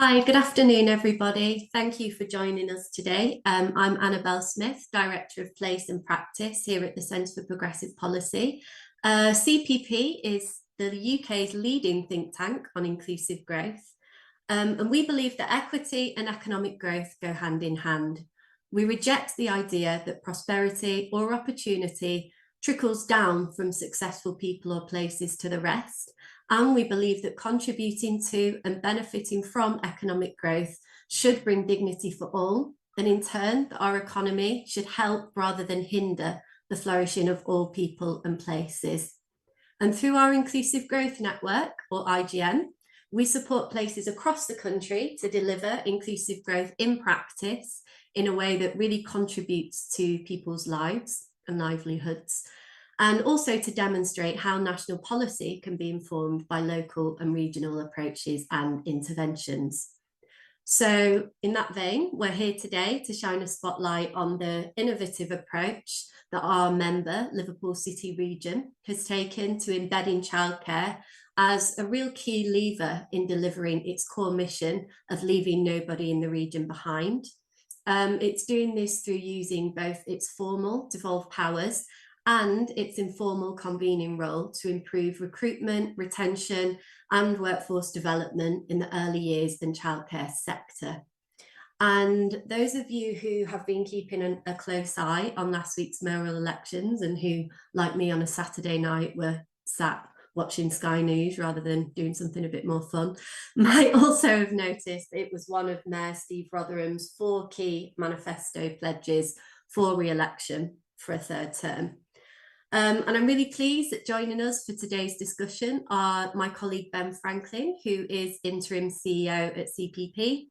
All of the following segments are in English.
Hi, good afternoon, everybody. Thank you for joining us today. I'm Annabelle Smith, Director of Place and Practice here at the Centre for Progressive Policy. CPP is the UK's leading think tank on inclusive growth, and we believe that equity and economic growth go hand in hand. We reject the idea that prosperity or opportunity trickles down from successful people or places to the rest. And we believe that contributing to and benefiting from economic growth should bring dignity for all. And in turn, that our economy should help rather than hinder the flourishing of all people and places. And through our Inclusive Growth Network, or IGN, we support places across the country to deliver inclusive growth in practice in a way that really contributes to people's lives and livelihoods, and also to demonstrate how national policy can be informed by local and regional approaches and interventions. So in that vein, we're here today to shine a spotlight on the innovative approach that our member, Liverpool City Region, has taken to embedding childcare as a real key lever in delivering its core mission of leaving nobody in the region behind. It's doing this through using both its formal devolved powers and its informal convening role to improve recruitment, retention, and workforce development in the early years and childcare sector. And those of you who have been keeping a close eye on last week's mayoral elections and who, like me on a Saturday night, were sat watching Sky News rather than doing something a bit more fun, might also have noticed it was one of Mayor Steve Rotherham's 4 key manifesto pledges for re-election for a 3rd term. And I'm really pleased that joining us for today's discussion are my colleague Ben Franklin, who is Interim CEO at CPP,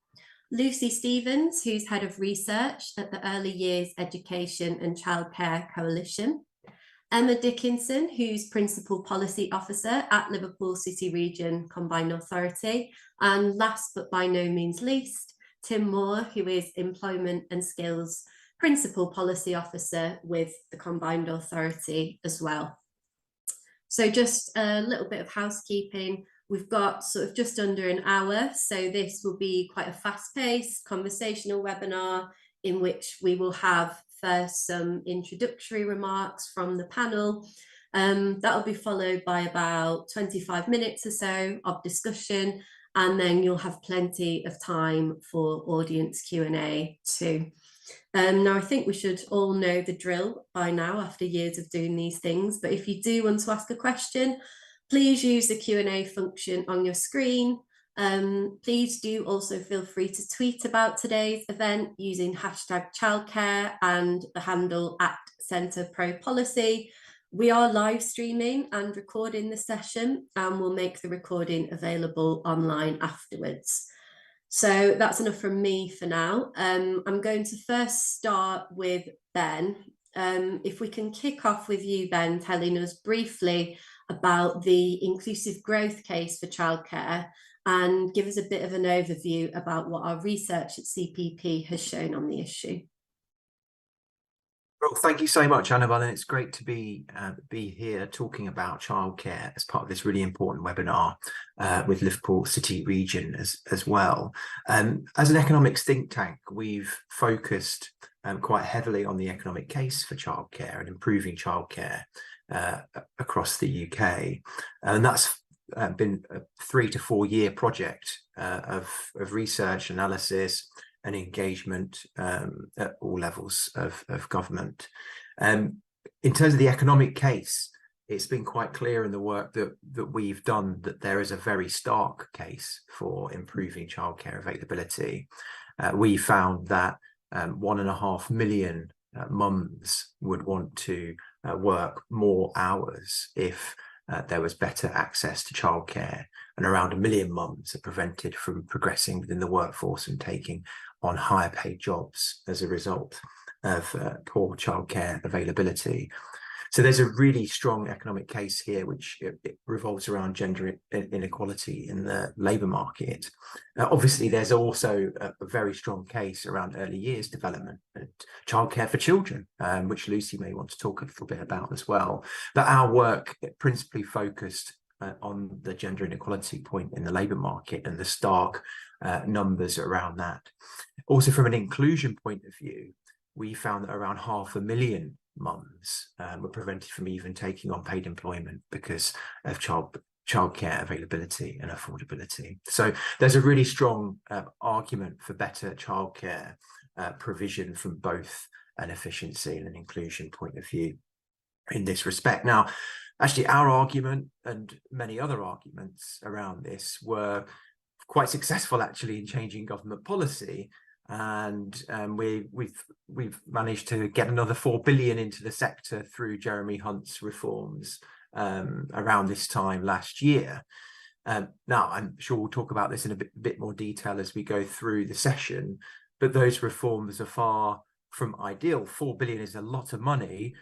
Lucy Stevens, who's Head of Research at the Early Years Education and Childcare Coalition, Emma Dickinson, who's Principal Policy Officer at Liverpool City Region Combined Authority, and last but by no means least, Tim Moore, who is Employment and Skills Principal Policy Officer with the Combined Authority as well. So just a little bit of housekeeping. We've got sort of just under an hour, so this will be quite a fast-paced conversational webinar in which we will have first some introductory remarks from the panel. That'll be followed by about 25 minutes or so of discussion, and then you'll have plenty of time for audience Q&A too. Now, I think we should all know the drill by now after years of doing these things, but if you do want to ask a question, please use the Q&A function on your screen. Please do also feel free to tweet about today's event using #childcare and the handle @CenterProPolicy. We are live streaming and recording the session, and we'll make the recording available online afterwards. So that's enough from me for now. I'm going to first start with Ben. If we can kick off with you, Ben, telling us briefly about the inclusive growth case for childcare and give us a bit of an overview about what our research at CPP has shown on the issue. Well, thank you so much, Annabelle, and it's great to be here talking about childcare as part of this really important webinar with Liverpool City Region as well. As an economics think tank, we've focused quite heavily on the economic case for childcare and improving childcare across the UK, and that's been a 3 to 4 year project of research, analysis, and engagement at all levels of government. In terms of the economic case, it's been quite clear in the work that we've done that there is a very stark case for improving childcare availability. We found that 1.5 million mums would want to work more hours if there was better access to childcare, and around 1 million mums are prevented from progressing within the workforce and taking on higher paid jobs as a result of poor childcare availability. So there's a really strong economic case here, which it revolves around gender inequality in the labour market. Obviously, there's also a very strong case around early years development and childcare for children, which Lucy may want to talk a little bit about as well. But our work principally focused on the gender inequality point in the labour market and the stark numbers around that. Also, from an inclusion point of view, we found that around 500,000 mums were prevented from even taking on paid employment because of childcare availability and affordability. So there's a really strong argument for better childcare provision from both an efficiency and an inclusion point of view in this respect. Now, actually, our argument and many other arguments around this were quite successful actually in changing government policy. And we've managed to get another 4 billion into the sector through Jeremy Hunt's reforms around this time last year. Now, I'm sure we'll talk about this in a bit more detail as we go through the session, but those reforms are far from ideal. 4 billion is a lot of money,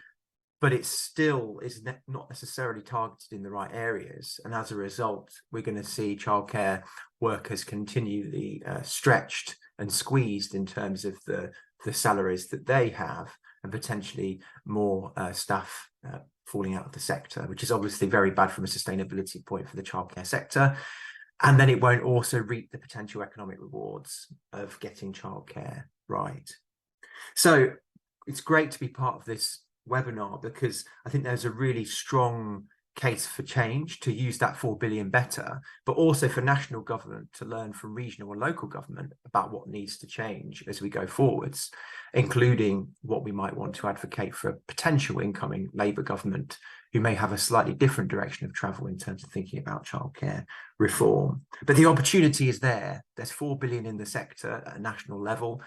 but it still is not necessarily targeted in the right areas. And as a result, we're going to see childcare workers continually stretched and squeezed in terms of the salaries that they have, and potentially more staff falling out of the sector, which is obviously very bad from a sustainability point for the childcare sector. And then it won't also reap the potential economic rewards of getting childcare right. So it's great to be part of this webinar because I think there's a really strong case for change to use that 4 billion better, but also for national government to learn from regional and local government about what needs to change as we go forwards, including what we might want to advocate for a potential incoming Labour government who may have a slightly different direction of travel in terms of thinking about childcare reform. But the opportunity is there. There's 4 billion in the sector at a national level,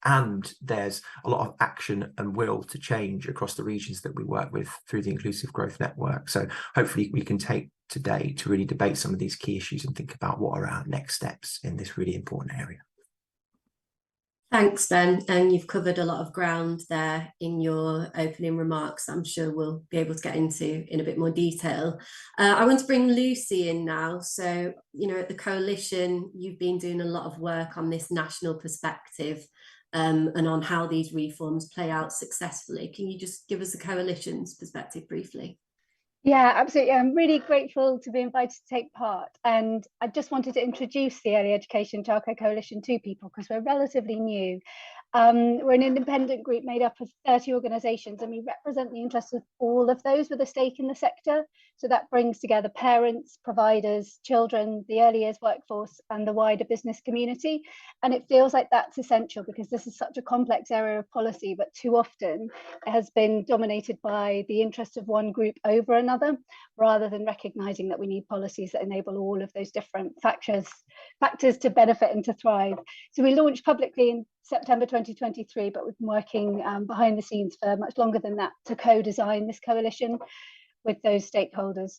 and there's a lot of action and will to change across the regions that we work with through the Inclusive Growth Network. So hopefully we can take today to really debate some of these key issues and think about what are our next steps in this really important area. Thanks, Ben. And you've covered a lot of ground there in your opening remarks. I'm sure we'll be able to get into in a bit more detail. I want to bring Lucy in now. So, at the Coalition, you've been doing a lot of work on this national perspective and on how these reforms play out successfully. Can you just give us the Coalition's perspective briefly? Yeah, absolutely. I'm really grateful to be invited to take part. And I just wanted to introduce the Early Education Childcare Coalition to people because we're relatively new. We're an independent group made up of 30 organisations, and we represent the interests of all of those with a stake in the sector. So that brings together parents, providers, children, the early years workforce, and the wider business community. And it feels like that's essential because this is such a complex area of policy, but too often it has been dominated by the interests of one group over another, rather than recognising that we need policies that enable all of those different factors to benefit and to thrive. So we launched publicly in September 2023, but we've been working behind the scenes for much longer than that to co-design this coalition with those stakeholders.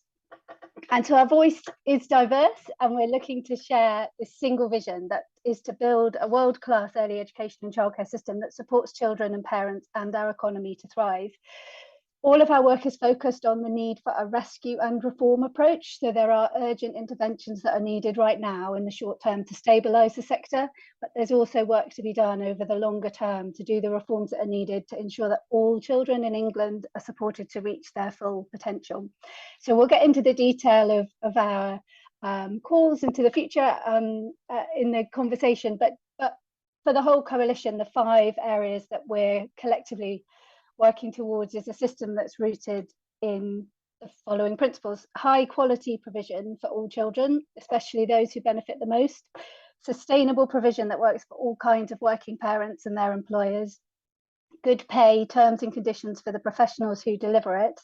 And so our voice is diverse, and we're looking to share this single vision that is to build a world-class early education and childcare system that supports children and parents and our economy to thrive. All of our work is focused on the need for a rescue and reform approach. So there are urgent interventions that are needed right now in the short term to stabilise the sector, but there's also work to be done over the longer term to do the reforms that are needed to ensure that all children in England are supported to reach their full potential. So we'll get into the detail of our calls into the future in the conversation, but for the whole coalition, the 5 areas that we're collectively working towards is a system that's rooted in the following principles: high quality provision for all children, especially those who benefit the most; sustainable provision that works for all kinds of working parents and their employers; good pay, terms and conditions for the professionals who deliver it;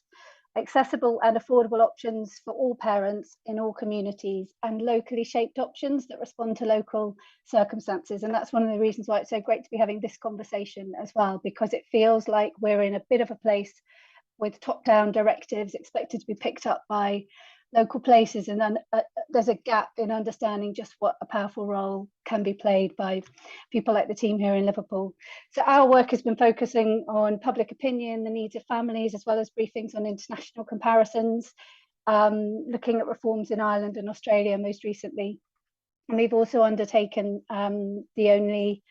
accessible and affordable options for all parents in all communities; and locally shaped options that respond to local circumstances. And that's one of the reasons why it's so great to be having this conversation as well, because it feels like we're in a bit of a place with top-down directives expected to be picked up by local places, and then there's a gap in understanding just what a powerful role can be played by people like the team here in Liverpool. So our work has been focusing on public opinion, the needs of families, as well as briefings on international comparisons, looking at reforms in Ireland and Australia most recently. And we've also undertaken the only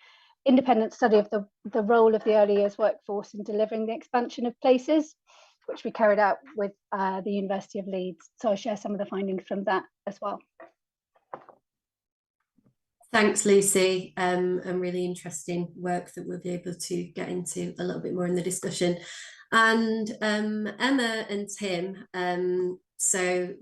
independent study of the role of the early years workforce in delivering the expansion of places, which we carried out with the University of Leeds. So I'll share some of the findings from that as well. Thanks, Lucy, and really interesting work that we'll be able to get into a little bit more in the discussion. And Emma and Tim, so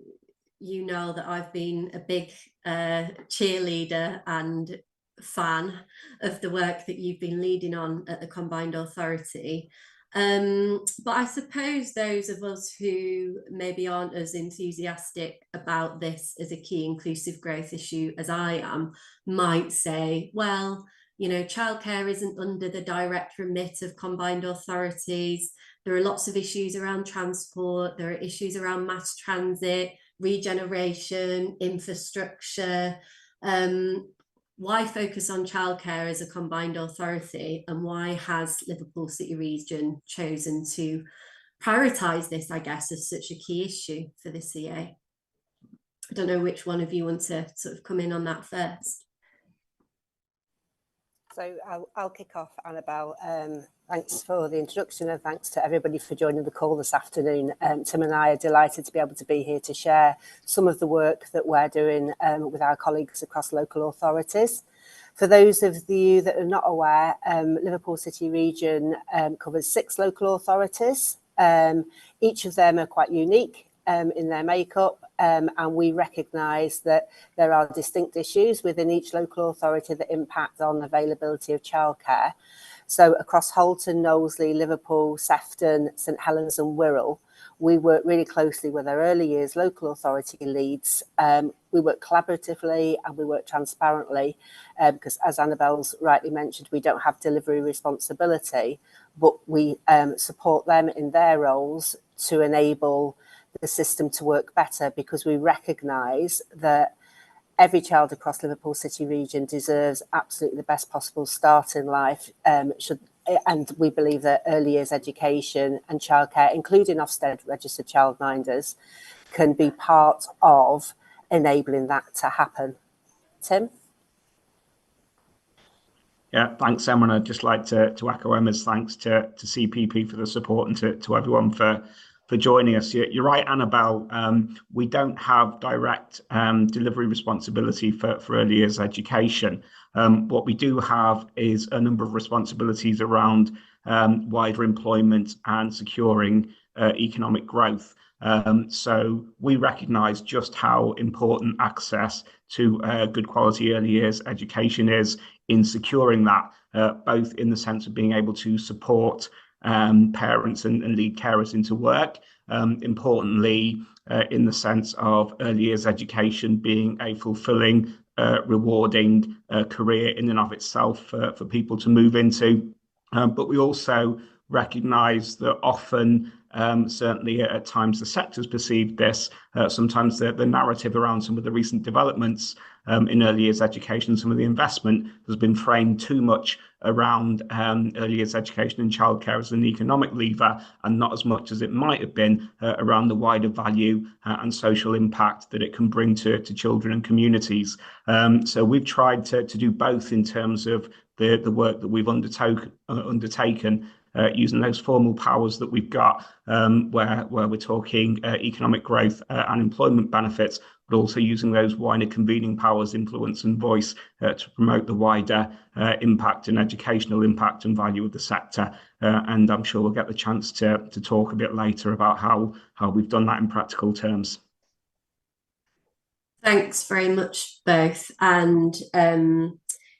you know that I've been a big cheerleader and fan of the work that you've been leading on at the Combined Authority. But I suppose those of us who maybe aren't as enthusiastic about this as a key inclusive growth issue as I am might say, well, you know, childcare isn't under the direct remit of combined authorities. There are lots of issues around transport. There are issues around mass transit, regeneration, infrastructure. Why focus on childcare as a combined authority, and why has Liverpool City Region chosen to prioritise this, I guess, as such a key issue for the CA? I don't know which one of you want to sort of come in on that first. So I'll kick off, Annabelle. Thanks for the introduction, and thanks to everybody for joining the call this afternoon. Tim and I are delighted to be able to be here to share some of the work that we're doing with our colleagues across local authorities. For those of you that are not aware, Liverpool City Region covers 6 local authorities. Each of them are quite unique in their makeup, and we recognise that there are distinct issues within each local authority that impact on availability of childcare. So across Holton, Knowsley, Liverpool, Sefton, St Helens and Wirral, we work really closely with our early years local authority leads. We work collaboratively and we work transparently because, as Annabelle's rightly mentioned, we don't have delivery responsibility, but we support them in their roles to enable the system to work better, because we recognise that every child across Liverpool City Region deserves absolutely the best possible start in life. And we believe that early years education and childcare, including Ofsted registered childminders, can be part of enabling that to happen. Tim? Yeah, thanks, Emma. And I'd just like to echo Emma's thanks to CPP for the support, and to everyone for joining us. You're right, Annabelle. We don't have direct delivery responsibility for early years education. What we do have is a number of responsibilities around wider employment and securing economic growth. So we recognise just how important access to good quality early years education is in securing that, both in the sense of being able to support parents and lead carers into work. Importantly, in the sense of early years education being a fulfilling, rewarding career in and of itself for people to move into. But we also recognise that often, certainly at times the sector's perceived this, sometimes the narrative around some of the recent developments in early years education, some of the investment has been framed too much around early years education and childcare as an economic lever, and not as much as it might have been around the wider value and social impact that it can bring to children and communities. So we've tried to do both in terms of the work that we've undertaken using those formal powers that we've got, where we're talking economic growth and employment benefits, but also using those wider convening powers, influence and voice to promote the wider impact and educational impact and value of the sector. And I'm sure we'll get the chance to talk a bit later about how we've done that in practical terms. Thanks very much, both. And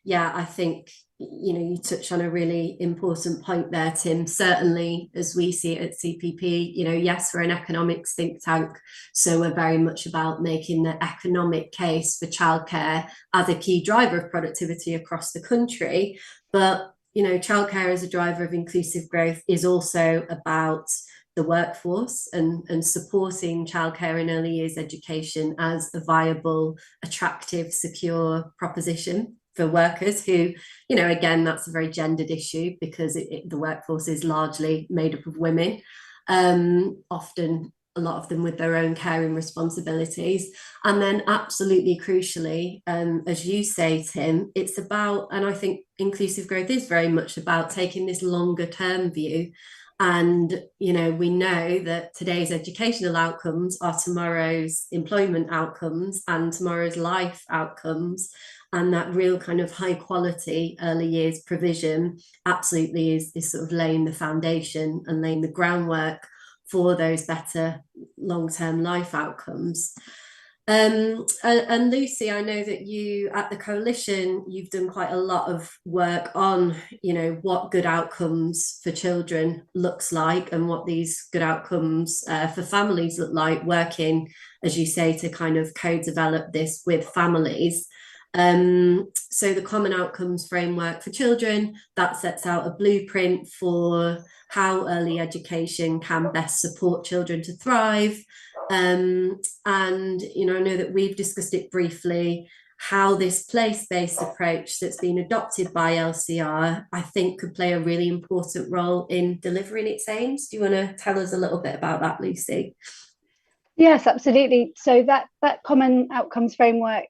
yeah, I think, you know, you touch on a really important point there, Tim. Certainly, as we see it at CPP, you know, yes, we're an economics think tank, so we're very much about making the economic case for childcare as a key driver of productivity across the country. But, you know, childcare as a driver of inclusive growth is also about the workforce and supporting childcare and early years education as a viable, attractive, secure proposition for workers who, you know, again, that's a very gendered issue because the workforce is largely made up of women, often a lot of them with their own caring responsibilities. And then absolutely crucially, as you say, Tim, it's about, and I think inclusive growth is very much about taking this longer term view. And, you know, we know that today's educational outcomes are tomorrow's employment outcomes and tomorrow's life outcomes. and that real kind of high quality early years provision absolutely is sort of laying the foundation and laying the groundwork for those better long-term life outcomes. And Lucy, I know that you at the Coalition, you've done quite a lot of work on, you know, what good outcomes for children looks like and what these good outcomes for families look like, working, as you say, to kind of co-develop this with families. So the Common Outcomes Framework for Children, that sets out a blueprint for how early education can best support children to thrive. And, you know, I know that we've discussed it briefly, how this place-based approach that's been adopted by LCR, I think could play a really important role in delivering its aims. Do you want to tell us a little bit about that, Lucy? Yes, absolutely. So that Common Outcomes Framework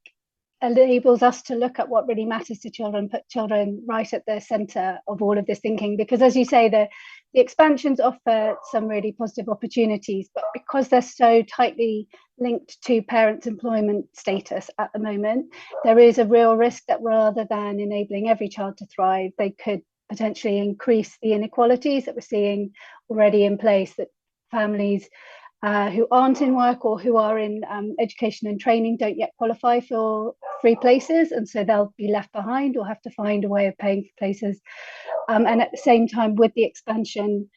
enables us to look at what really matters to children, put children right at the centre of all of this thinking, because as you say, the expansions offer some really positive opportunities, but because they're so tightly linked to parents' employment status at the moment, there is a real risk that rather than enabling every child to thrive, they could potentially increase the inequalities that we're seeing already in place, that families who aren't in work or who are in education and training don't yet qualify for free places, and so they'll be left behind or have to find a way of paying for places. And at the same time, with the expansion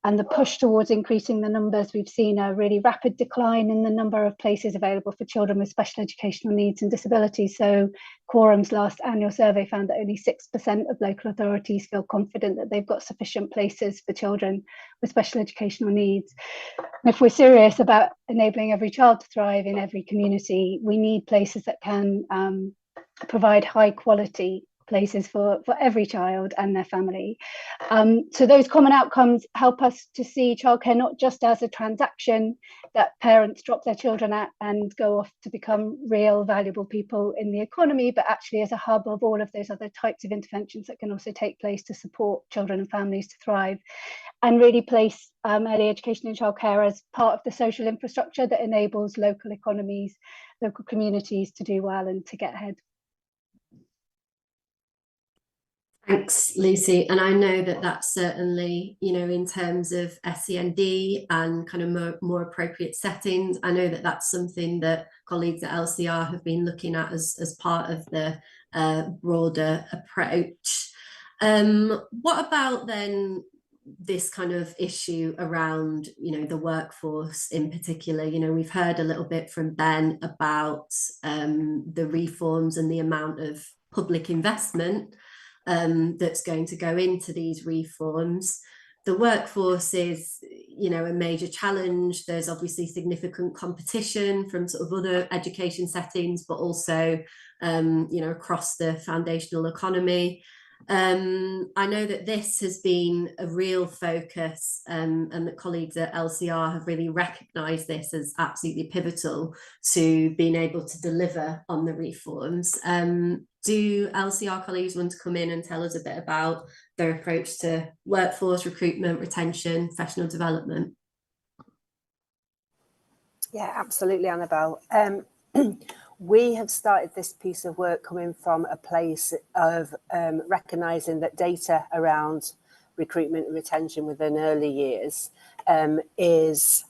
and the push towards increasing the numbers, we've seen a really rapid decline in the number of places available for children with special educational needs and disabilities. So Quorum's last annual survey found that only 6% of local authorities feel confident that they've got sufficient places for children with special educational needs. And if we're serious about enabling every child to thrive in every community, we need places that can provide high quality places for every child and their family. So those common outcomes help us to see childcare not just as a transaction that parents drop their children at and go off to become real valuable people in the economy, but actually as a hub of all of those other types of interventions that can also take place to support children and families to thrive, and really place early education and childcare as part of the social infrastructure that enables local economies, local communities to do well and to get ahead. Thanks, Lucy. And I know that that's certainly, you know, in terms of SEND and kind of more appropriate settings, I know that that's something that colleagues at LCR have been looking at as part of the broader approach. What about then this kind of issue around, you know, the workforce in particular? You know, we've heard a little bit from Ben about the reforms and the amount of public investment that's going to go into these reforms. The workforce is, you know, a major challenge. There's obviously significant competition from sort of other education settings, but also, you know, across the foundational economy. I know that this has been a real focus, and that colleagues at LCR have really recognised this as absolutely pivotal to being able to deliver on the reforms. Do LCR colleagues want to come in and tell us a bit about their approach to workforce recruitment, retention, professional development? Yeah, absolutely, Annabelle. We have started this piece of work coming from a place of recognising that data around recruitment and retention within early years is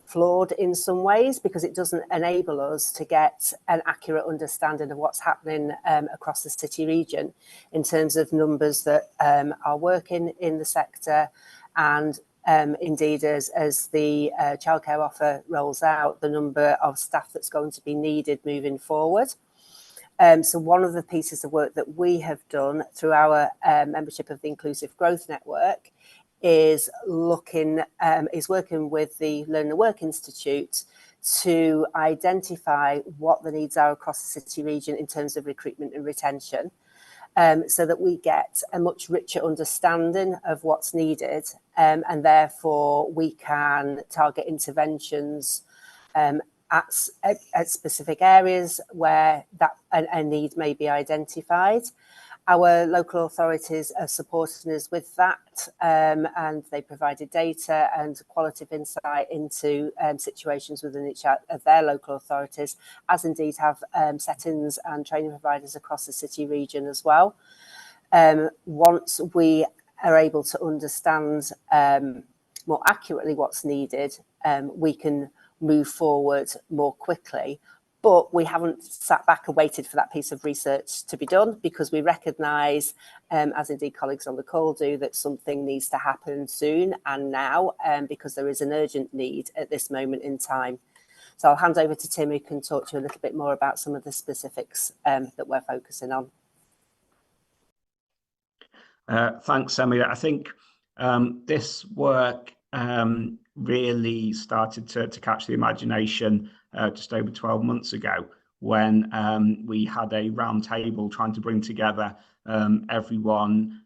flawed in some ways, because it doesn't enable us to get an accurate understanding of what's happening across the city region in terms of numbers that are working in the sector, and indeed as the childcare offer rolls out, the number of staff that's going to be needed moving forward. So one of the pieces of work that we have done through our membership of the Inclusive Growth Network is working with the Learn and Work Institute to identify what the needs are across the city region in terms of recruitment and retention, so that we get a much richer understanding of what's needed, and therefore we can target interventions at specific areas where that a need may be identified, Our local authorities are supporting us with that, and they provided data and qualitative insight into situations within each of their local authorities, as indeed have settings and training providers across the city region as well. Once we are able to understand more accurately what's needed, we can move forward more quickly. But we haven't sat back and waited for that piece of research to be done, because we recognise, as indeed colleagues on the call do, that something needs to happen soon and now, because there is an urgent need at this moment in time. So I'll hand over to Tim, who can talk to you a little bit more about some of the specifics that we're focusing on. Thanks, Emily. I think this work really started to catch the imagination just over 12 months ago, when we had a round table trying to bring together everyone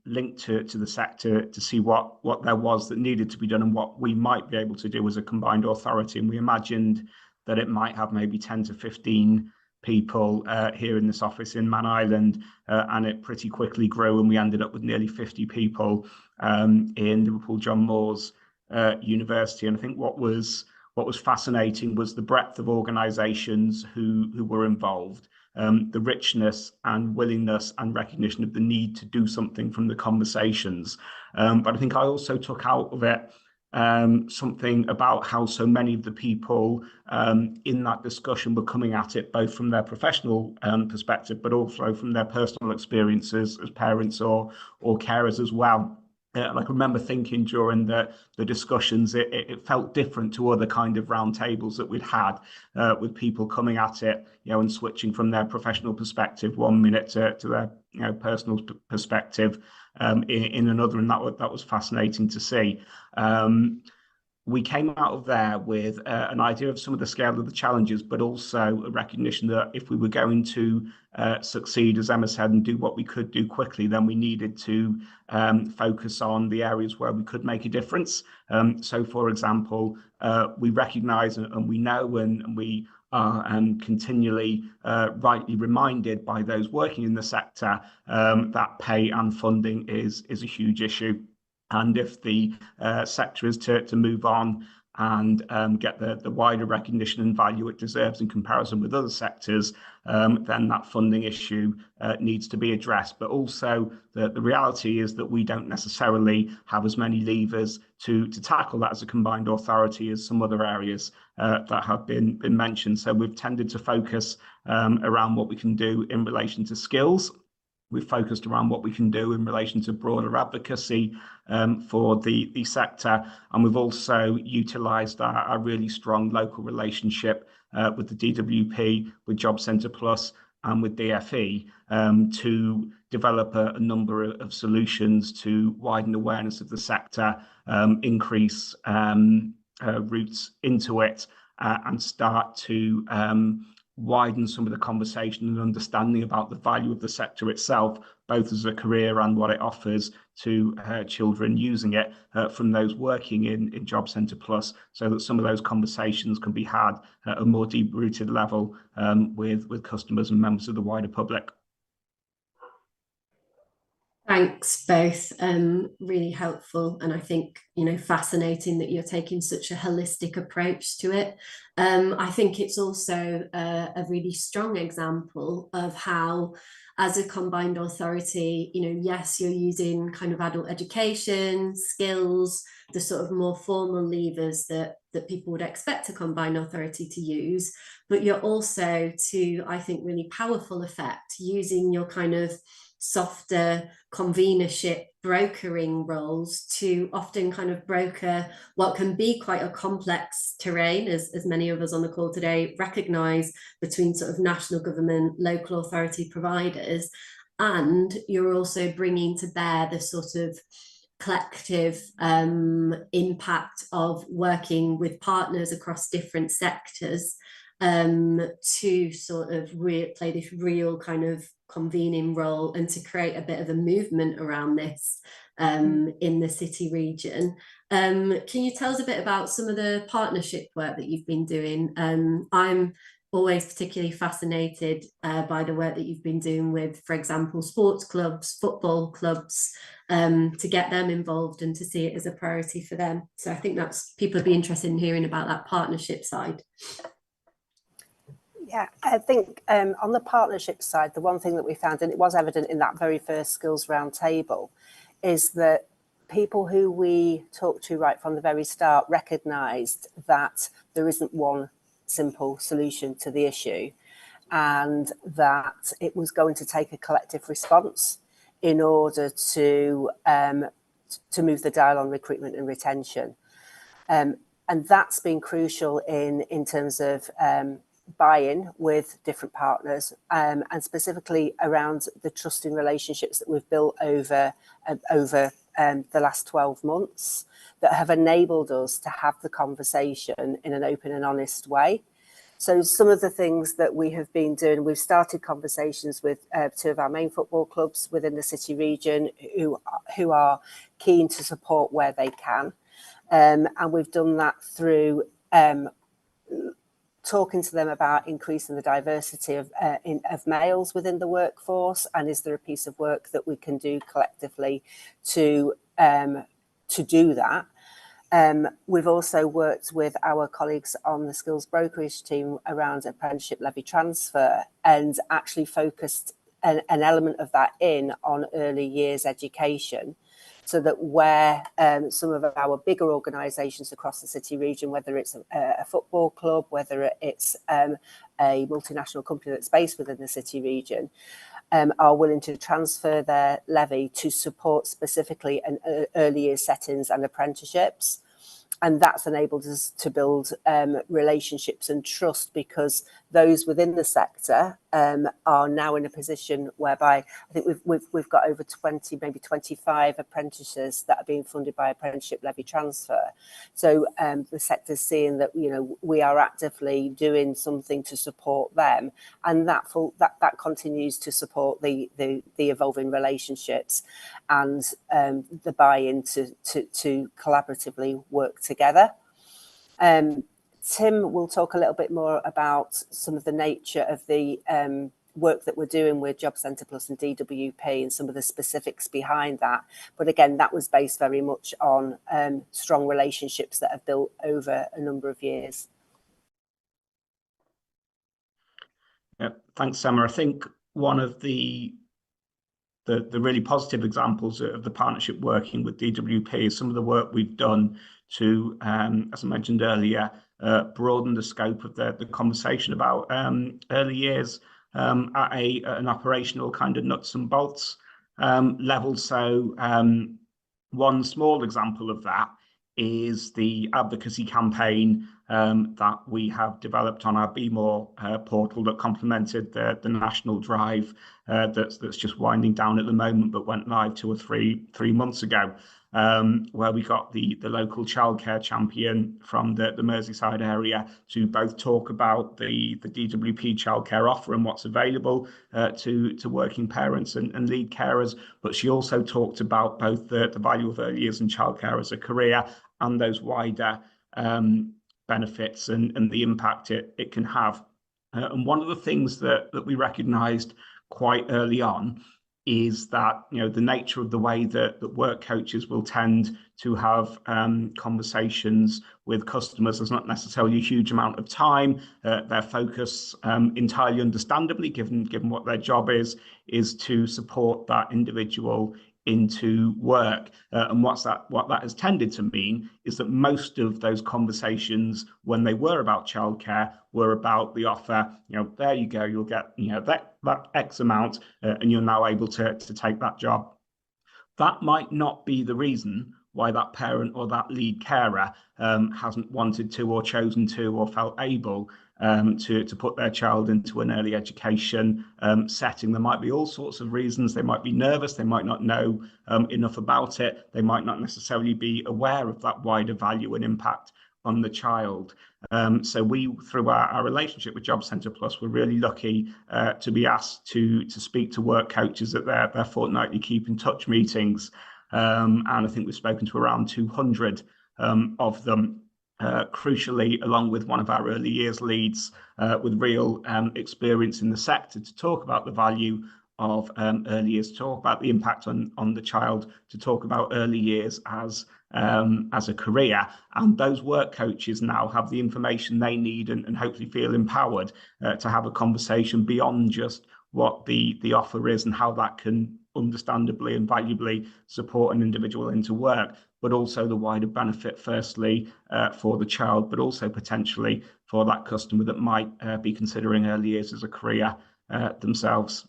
linked to the sector to see what there was that needed to be done and what we might be able to do as a combined authority. And we imagined that it might have maybe 10 to 15 people here in this office in Man Island, and it pretty quickly grew, and we ended up with nearly 50 people in Liverpool John Moores University. And I think what was fascinating was the breadth of organisations who were involved, the richness and willingness and recognition of the need to do something from the conversations. But I think I also took out of it something about how so many of the people in that discussion were coming at it both from their professional perspective, but also from their personal experiences as parents or carers as well. And I can remember thinking during the discussions, it felt different to other kind of round tables that we'd had, with people coming at it, and switching from their professional perspective 1 minute to their personal perspective in another, and that was fascinating to see. We came out of there with an idea of some of the scale of the challenges, but also a recognition that if we were going to succeed, as Emma said, and do what we could do quickly, then we needed to focus on the areas where we could make a difference. So, for example, we recognise and we know, and we are continually rightly reminded by those working in the sector that pay and funding is a huge issue. And if the sector is to move on and get the wider recognition and value it deserves in comparison with other sectors, then that funding issue needs to be addressed. But also the reality is that we don't necessarily have as many levers to tackle that as a combined authority as some other areas that have been mentioned. So we've tended to focus around what we can do in relation to skills. We've focused around what we can do in relation to broader advocacy for the sector. And we've also utilised our really strong local relationship with the DWP, with Job Centre Plus and with DFE to develop a number of solutions to widen awareness of the sector, increase routes into it, and start to widen some of the conversation and understanding about the value of the sector itself, both as a career and what it offers to children using it from those working in Job Centre Plus, so that some of those conversations can be had at a more deep-rooted level with customers and members of the wider public. Thanks both, really helpful, and I think fascinating that you're taking such a holistic approach to it. I think it's also a really strong example of how, as a combined authority, yes, you're using kind of adult education, skills, the sort of more formal levers that people would expect a combined authority to use, but you're also, to, I think, really powerful effect, using your kind of softer convenorship brokering roles to often kind of broker what can be quite a complex terrain, as many of us on the call today recognise, between sort of national government, local authority providers. And you're also bringing to bear the sort of collective impact of working with partners across different sectors to sort of play this real kind of convening role and to create a bit of a movement around this in the city region. Can you tell us a bit about some of the partnership work that you've been doing? I'm always particularly fascinated by the work that you've been doing with, for example, sports clubs, football clubs, to get them involved and to see it as a priority for them. So I think that's, people would be interested in hearing about that partnership side. Yeah, I think on the partnership side, the one thing that we found, and it was evident in that very first skills roundtable, is that people who we talked to right from the very start recognised that there isn't one simple solution to the issue, and that it was going to take a collective response in order to move the dial on recruitment and retention. And that's been crucial in terms of buy-in with different partners, and specifically around the trusting relationships that we've built over the last 12 months that have enabled us to have the conversation in an open and honest way. So some of the things that we have been doing, we've started conversations with 2 of our main football clubs within the city region who are keen to support where they can. And we've done that through talking to them about increasing the diversity of males within the workforce, and is there a piece of work that we can do collectively to do that. We've also worked with our colleagues on the skills brokerage team around apprenticeship levy transfer, and actually focused an element of that in on early years education, so that where some of our bigger organisations across the city region, whether it's a football club, whether it's a multinational company that's based within the city region, are willing to transfer their levy to support specifically an early years settings and apprenticeships. And that's enabled us to build relationships and trust, because those within the sector are now in a position whereby I think we've got over 20, maybe 25 apprentices that are being funded by apprenticeship levy transfer. So the sector's seeing that, you know, we are actively doing something to support them, and that continues to support the evolving relationships and the buy-in to collaboratively work together. Tim will talk a little bit more about some of the nature of the work that we're doing with Job Centre Plus and DWP and some of the specifics behind that. But again, that was based very much on strong relationships that have built over a number of years. Yeah, thanks, Emma. I think one of the really positive examples of the partnership working with DWP is some of the work we've done to, as I mentioned earlier, broaden the scope of the conversation about early years at an operational kind of nuts and bolts level. So one small example of that is the advocacy campaign that we have developed on our Be More portal that complemented the national drive that's just winding down at the moment, but went live 2 or 3 months ago, where we got the local childcare champion from the Merseyside area to both talk about the DWP childcare offer and what's available to working parents and lead carers, but she also talked about both the value of early years and childcare as a career and those wider benefits and the impact it can have. And one of the things that we recognised quite early on is that, you know, the nature of the way that work coaches will tend to have conversations with customers, there's not necessarily a huge amount of time. Their focus, entirely understandably, given what their job is to support that individual into work. And what that has tended to mean is that most of those conversations, when they were about childcare, were about the offer. You know, there you go, you'll get, you know, that X amount, and you're now able to take that job. That might not be the reason why that parent or that lead carer hasn't wanted to or chosen to or felt able to put their child into an early education setting. There might be all sorts of reasons. They might be nervous. They might not know enough about it. They might not necessarily be aware of that wider value and impact on the child. So we, through our relationship with Job Centre Plus, we're really lucky to be asked to speak to work coaches at their fortnightly Keep in Touch meetings. And I think we've spoken to around 200 of them. crucially, along with one of our early years leads with real experience in the sector, to talk about the value of early years, to talk about the impact on the child, to talk about early years as a career. And those work coaches now have the information they need and hopefully feel empowered to have a conversation beyond just what the offer is and how that can understandably and valuably support an individual into work, but also the wider benefit, firstly, for the child, but also potentially for that customer that might be considering early years as a career themselves.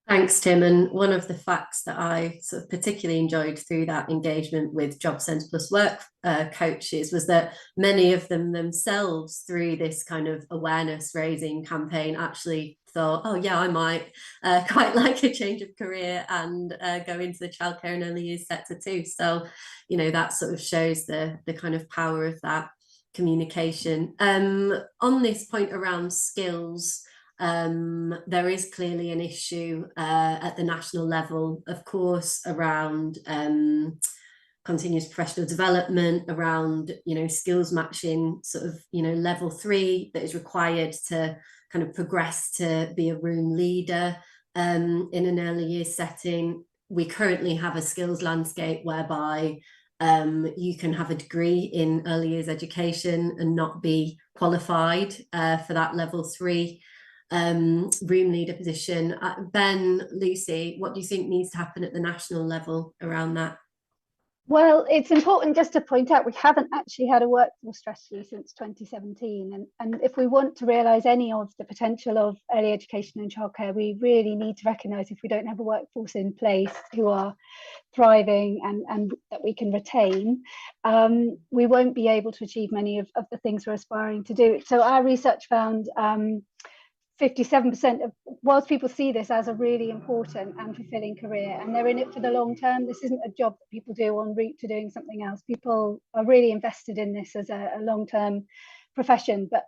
Thanks, Tim. And one of the facts that I sort of particularly enjoyed through that engagement with Job Centre Plus work coaches was that many of them themselves, through this kind of awareness raising campaign, actually thought, oh yeah, I might quite like a change of career and go into the childcare and early years sector too. So, you know, that sort of shows the kind of power of that communication. On this point around skills, there is clearly an issue at the national level, of course, around continuous professional development, around, you know, skills matching, sort of, you know, level 3 that is required to kind of progress to be a room leader in an early years setting. We currently have a skills landscape whereby you can have a degree in early years education and not be qualified for that level 3 room leader position. Ben, Lucy, what do you think needs to happen at the national level around that? Well, it's important just to point out we haven't actually had a workforce strategy since 2017. And if we want to realise any of the potential of early education and childcare, we really need to recognise if we don't have a workforce in place who are thriving and that we can retain, we won't be able to achieve many of the things we're aspiring to do. So our research found 57% of, whilst people see this as a really important and fulfilling career and they're in it for the long term, this isn't a job that people do en route to doing something else. People are really invested in this as a long-term profession. But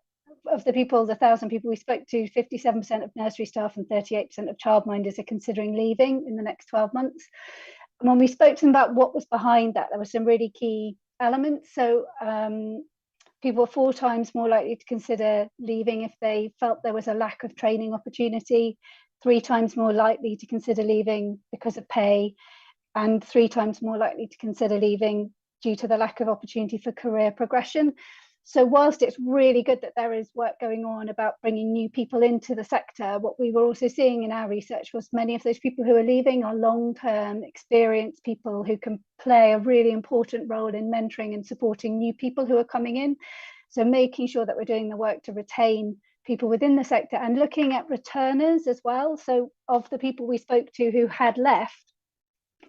of the 1,000 people we spoke to, 57% of nursery staff and 38% of childminders are considering leaving in the next 12 months. And when we spoke to them about what was behind that, there were some really key elements. So people were 4 times more likely to consider leaving if they felt there was a lack of training opportunity, 3 times more likely to consider leaving because of pay, and 3 times more likely to consider leaving due to the lack of opportunity for career progression. So whilst it's really good that there is work going on about bringing new people into the sector, what we were also seeing in our research was many of those people who are leaving are long-term experienced people who can play a really important role in mentoring and supporting new people who are coming in. So making sure that we're doing the work to retain people within the sector and looking at returners as well. So of the people we spoke to who had left,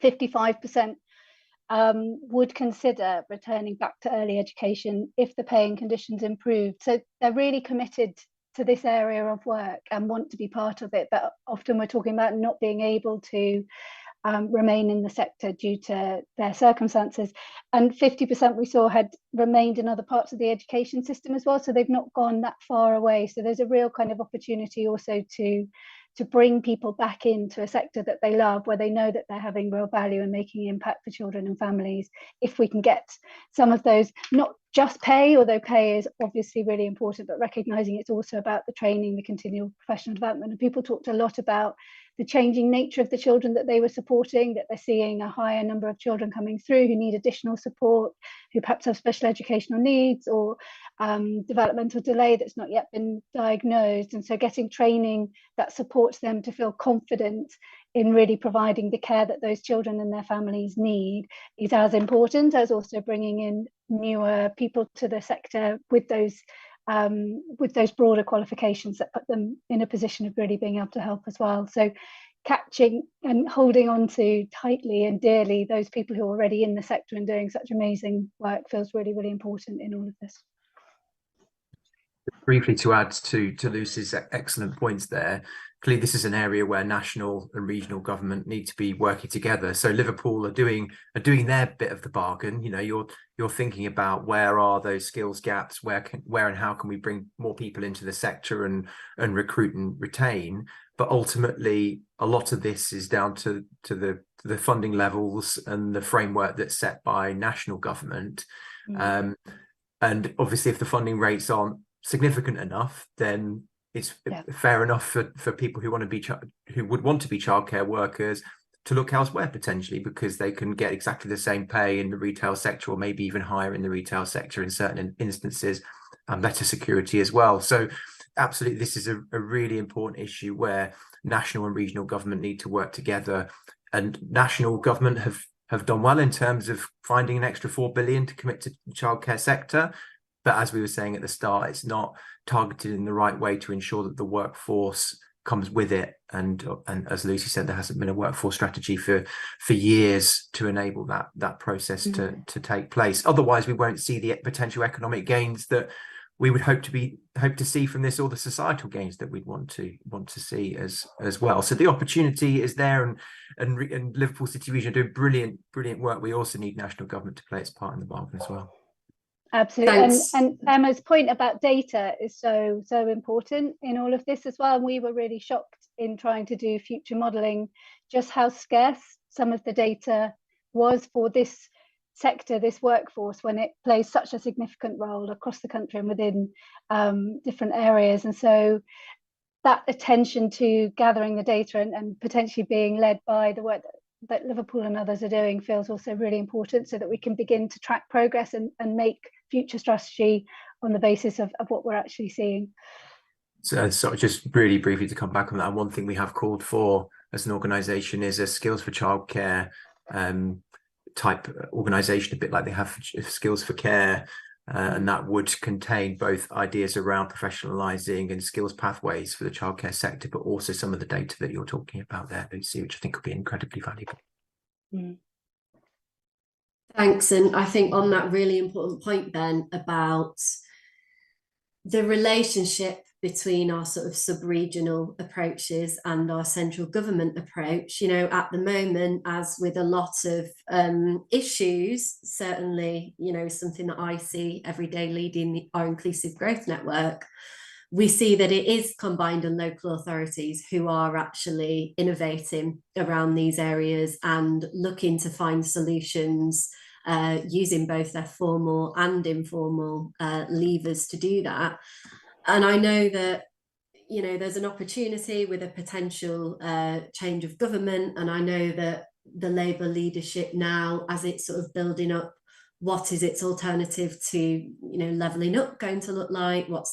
55% would consider returning back to early education if the pay and conditions improved. So they're really committed to this area of work and want to be part of it, but often we're talking about not being able to remain in the sector due to their circumstances. And 50% we saw had remained in other parts of the education system as well, so they've not gone that far away. So there's a real kind of opportunity also to bring people back into a sector that they love, where they know that they're having real value and making an impact for children and families. If we can get some of those, not just pay, although pay is obviously really important, but recognising it's also about the training, the continual professional development. And people talked a lot about the changing nature of the children that they were supporting, that they're seeing a higher number of children coming through who need additional support, who perhaps have special educational needs or developmental delay that's not yet been diagnosed. And so getting training that supports them to feel confident in really providing the care that those children and their families need is as important as also bringing in newer people to the sector with those broader qualifications that put them in a position of really being able to help as well. So catching and holding on to tightly and dearly those people who are already in the sector and doing such amazing work feels really, really important in all of this. Briefly to add to Lucy's excellent points there, clearly this is an area where national and regional government need to be working together. So Liverpool are doing their bit of the bargain. You know, you're thinking about where are those skills gaps, where and how can we bring more people into the sector and recruit and retain. But ultimately, a lot of this is down to the the funding levels and the framework that's set by national government. And obviously, if the funding rates aren't significant enough, then it's fair enough for people who want to be who would want to be childcare workers to look elsewhere potentially, because they can get exactly the same pay in the retail sector, or maybe even higher in the retail sector in certain instances, and better security as well. So absolutely, this is a really important issue where national and regional government need to work together. And national government have done well in terms of finding an extra 4 billion to commit to the childcare sector. But as we were saying at the start, it's not targeted in the right way to ensure that the workforce comes with it. And as Lucy said, there hasn't been a workforce strategy for years to enable that process to take place. Otherwise, we won't see the potential economic gains that we would hope to see from this, or the societal gains that we'd want to see as well. So the opportunity is there, and Liverpool City Region do brilliant work. We also need national government to play its part in the bargain as well. Absolutely. And Emma's point about data is so important in all of this as well. And we were really shocked in trying to do future modelling just how scarce some of the data was for this sector, this workforce, when it plays such a significant role across the country and within different areas. And so that attention to gathering the data and potentially being led by the work that Liverpool and others are doing feels also really important, so that we can begin to track progress and make future strategy on the basis of what we're actually seeing. So just really briefly to come back on that, one thing we have called for as an organisation is a skills for childcare type organisation, a bit like they have skills for care, and that would contain both ideas around professionalising and skills pathways for the childcare sector, but also some of the data that you're talking about there, Lucy, which I think would be incredibly valuable. Thanks. And I think on that really important point, Ben, about the relationship between our sort of sub-regional approaches and our central government approach, at the moment, as with a lot of issues, certainly, something that I see every day leading our inclusive growth network, we see that it is combined and local authorities who are actually innovating around these areas and looking to find solutions using both their formal and informal levers to do that. And I know that, there's an opportunity with a potential change of government. And I know that the Labour leadership now, as it's sort of building up, what is its alternative to, levelling up going to look like? What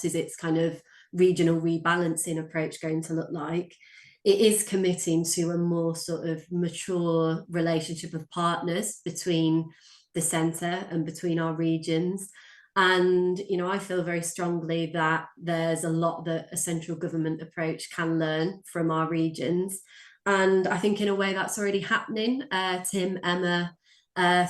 is its kind of regional rebalancing approach going to look like? It is committing to a more sort of mature relationship of partners between the centre and between our regions. And, I feel very strongly that there's a lot that a central government approach can learn from our regions. And I think in a way that's already happening, Tim, Emma,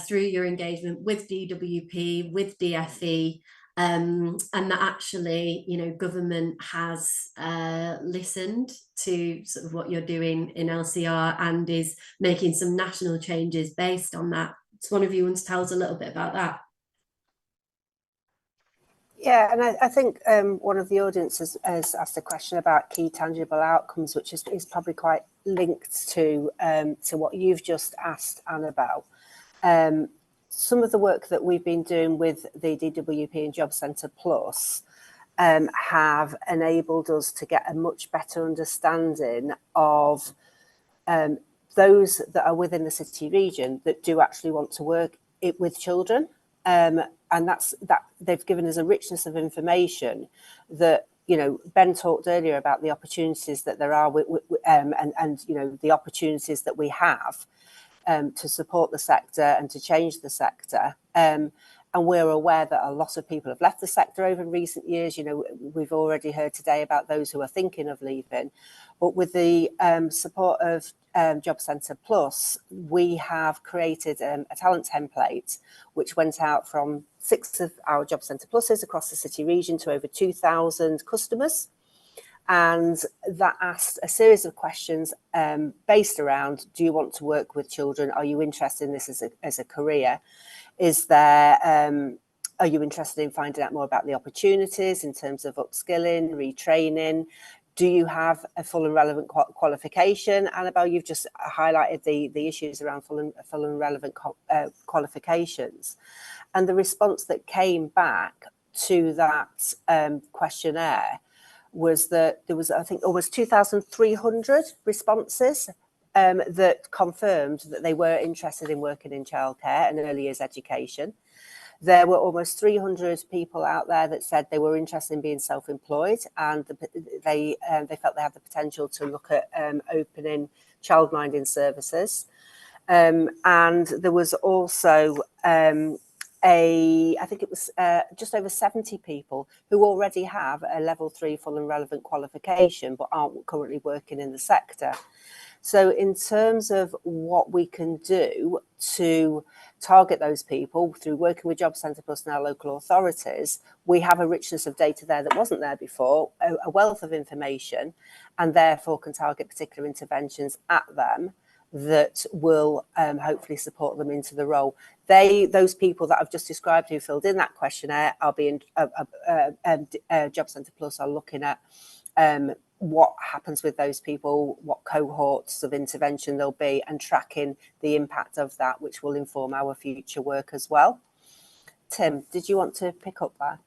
through your engagement with DWP, with DFE, and that actually, government has listened to sort of what you're doing in LCR and is making some national changes based on that. So one of you wants to tell us a little bit about that. Yeah, and I think one of the audience has asked a question about key tangible outcomes, which is probably quite linked to what you've just asked, Annabelle. Some of the work that we've been doing with the DWP and Job Centre Plus have enabled us to get a much better understanding of those that are within the city region that do actually want to work with children. And that they've given us a richness of information that, Ben talked earlier about the opportunities that there are and the opportunities that we have to support the sector and to change the sector. And we're aware that a lot of people have left the sector over recent years. We've already heard today about those who are thinking of leaving. But with the support of Job Centre Plus, we have created a talent template which went out from 6 of our Job Centre Pluses across the city region to over 2,000 customers. And that asked a series of questions based around, do you want to work with children? Are you interested in this as a career? Are you interested in finding out more about the opportunities in terms of upskilling, retraining? Do you have a full and relevant qualification? Annabelle, you've just highlighted the issues around full and relevant qualifications. And the response that came back to that questionnaire was that there was, I think, almost 2,300 responses that confirmed that they were interested in working in childcare and early years education. There were almost 300 people out there that said they were interested in being self-employed, and they felt they had the potential to look at opening childminding services. And there was also I think it was just over 70 people who already have a level 3 full and relevant qualification but aren't currently working in the sector. So in terms of what we can do to target those people through working with Job Centre Plus and our local authorities, we have a richness of data there that wasn't there before, a wealth of information, and therefore can target particular interventions at them that will hopefully support them into the role. Those people that I've just described who filled in that questionnaire are being Job Centre Plus are looking at what happens with those people, what cohorts of intervention there'll be, and tracking the impact of that, which will inform our future work as well. Tim, did you want to pick up that?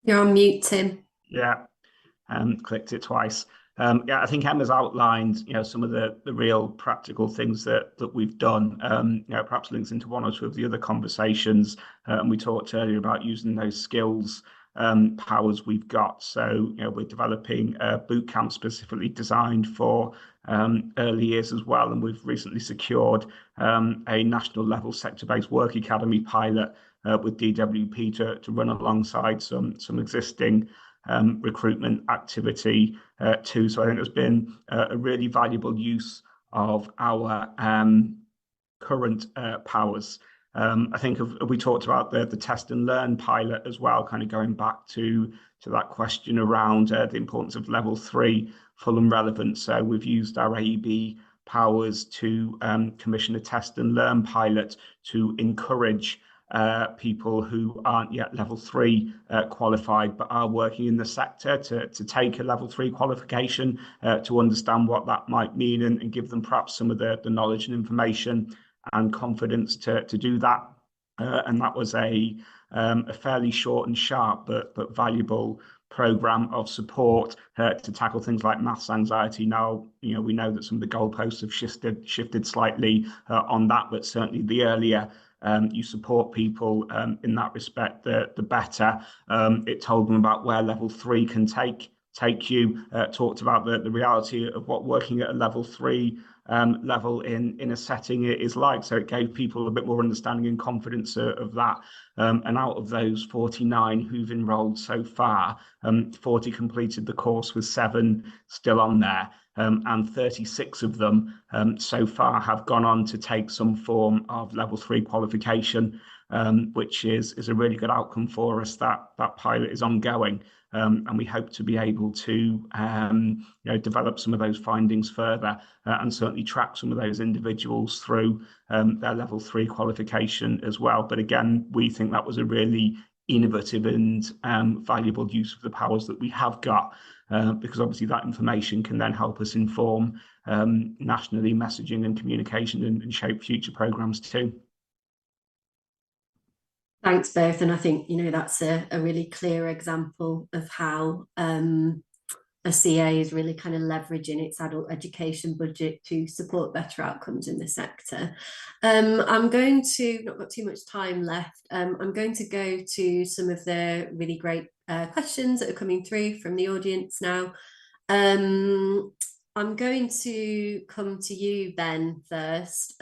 You're on mute, Tim. Yeah, clicked it twice. Yeah, I think Emma's outlined, some of the real practical things that we've done. Perhaps links into one or two of the other conversations. And we talked earlier about using those skills, powers we've got. So, we're developing a boot camp specifically designed for early years as well. And we've recently secured a national level sector-based work academy pilot with DWP to run alongside some existing recruitment activity too. So I think there's been a really valuable use of our current powers. I think we talked about the test and learn pilot as well, kind of going back to that question around the importance of level 3 full and relevant. So we've used our AEB powers to commission a test and learn pilot to encourage people who aren't yet level 3 qualified but are working in the sector to take a level 3 qualification to understand what that might mean and give them perhaps some of the knowledge and information and confidence to do that. And that was a fairly short and sharp but valuable program of support to tackle things like maths anxiety. Now, we know that some of the goalposts have shifted slightly on that, but certainly the earlier you support people in that respect, the better. It told them about where level 3 can take you, talked about the reality of what working at a level 3 level in a setting is like. So it gave people a bit more understanding and confidence of that. And out of those 49 who've enrolled so far, 40 completed the course with 7 still on there. And 36 of them so far have gone on to take some form of level 3 qualification, which is a really good outcome for us. That pilot is ongoing, and we hope to be able to develop some of those findings further and certainly track some of those individuals through their level 3 qualification as well. But again, we think that was a really innovative and valuable use of the powers that we have got. Because obviously that information can then help us inform nationally messaging and communication and shape future programmes too. Thanks both, and I think that's a really clear example of how a CA is really kind of leveraging its adult education budget to support better outcomes in the sector. I'm going to, not got too much time left, I'm going to go to some of the really great questions that are coming through from the audience now. I'm going to come to you, Ben, first.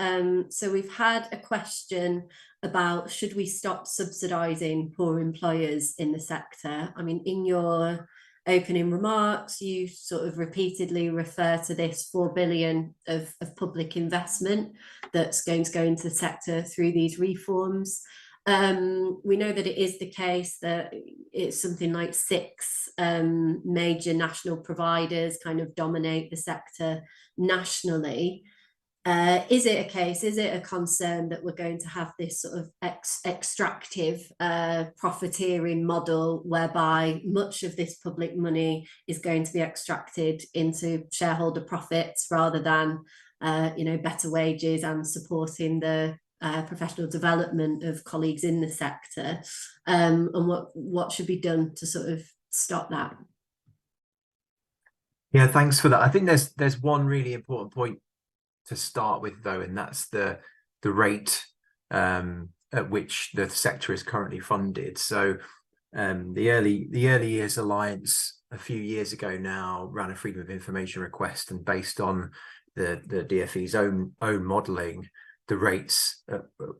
So we've had a question about should we stop subsidising poor employers in the sector? I mean, in your opening remarks, you sort of repeatedly refer to this 4 billion of public investment that's going to go into the sector through these reforms. We know that it is the case that it's something like 6 major national providers kind of dominate the sector nationally. Is it a concern that we're going to have this sort of extractive profiteering model whereby much of this public money is going to be extracted into shareholder profits rather than better wages and supporting the professional development of colleagues in the sector, and what should be done to sort of stop that? Yeah, thanks for that. I think there's one really important point to start with, though, and that's the rate at which the sector is currently funded. So the Early Years Alliance a few years ago now ran a freedom of information request, and based on the DfE's own modelling, the rates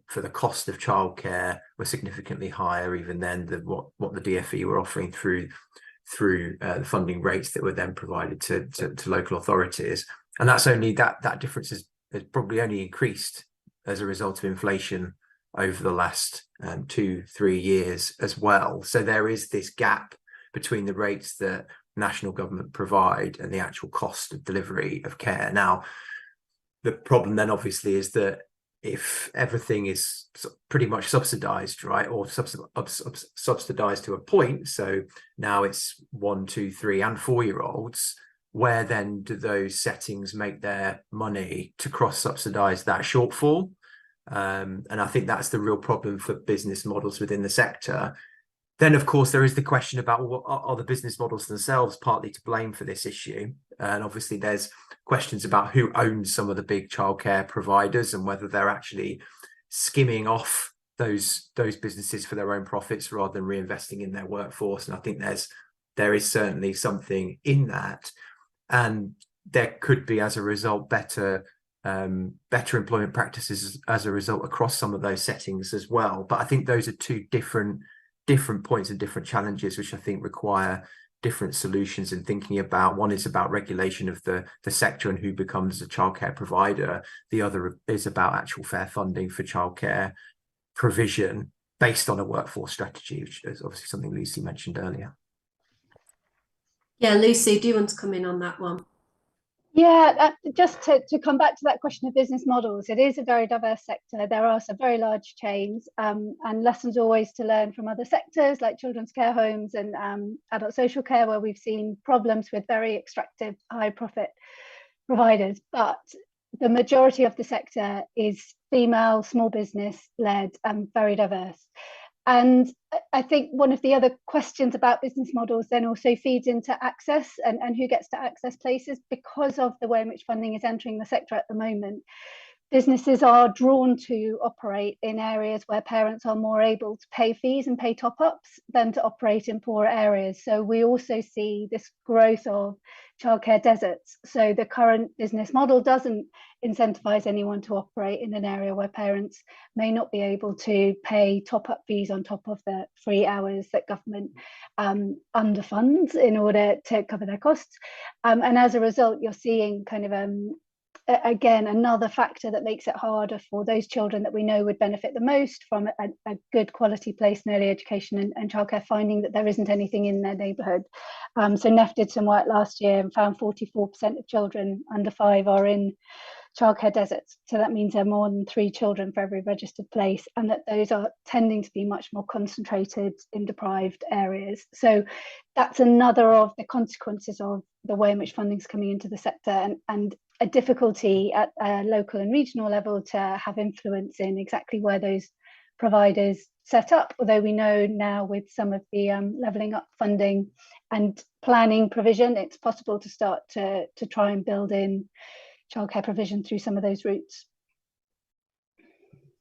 for the cost of childcare were significantly higher even than what the DfE were offering through the funding rates that were then provided to local authorities. And that's only that difference has probably only increased as a result of inflation over the last 2-3 years as well. So there is this gap between the rates that national government provide and the actual cost of delivery of care. Now, the problem then obviously is that if everything is pretty much subsidized, right, or subsidized to a point, so now it's 1, 2, 3 and 4-year-olds, where then do those settings make their money to cross-subsidize that shortfall? And I think that's the real problem for business models within the sector. Then, of course, there is the question about what are the business models themselves partly to blame for this issue? And obviously there's questions about who owns some of the big childcare providers and whether they're actually skimming off those businesses for their own profits rather than reinvesting in their workforce. And I think there is certainly something in that. And there could be, as a result, better employment practices as a result across some of those settings as well. But I think those are two different points and different challenges, which I think require different solutions and thinking about. One is about regulation of the sector and who becomes a childcare provider. The other is about actual fair funding for childcare provision based on a workforce strategy, which is obviously something Lucy mentioned earlier. Yeah, Lucy, do you want to come in on that one? Yeah, just to come back to that question of business models, it is a very diverse sector. There are some very large chains, and lessons always to learn from other sectors like children's care homes and adult social care, where we've seen problems with very extractive, high profit providers. But the majority of the sector is female, small business led, and very diverse. And I think one of the other questions about business models then also feeds into access and who gets to access places because of the way in which funding is entering the sector at the moment. Businesses are drawn to operate in areas where parents are more able to pay fees and pay top-ups than to operate in poorer areas. So we also see this growth of childcare deserts. So the current business model doesn't incentivize anyone to operate in an area where parents may not be able to pay top-up fees on top of the free hours that government underfunds in order to cover their costs. And as a result, you're seeing kind of again, another factor that makes it harder for those children that we know would benefit the most from a good quality place in early education and childcare, finding that there isn't anything in their neighbourhood. So NEF did some work last year and found 44% of children under 5 are in childcare deserts. So that means there are more than 3 children for every registered place, and that those are tending to be much more concentrated in deprived areas. So that's another of the consequences of the way in which funding is coming into the sector, and a difficulty at a local and regional level to have influence in exactly where those providers set up. Although we know now with some of the levelling up funding and planning provision, it's possible to start to try and build in childcare provision through some of those routes.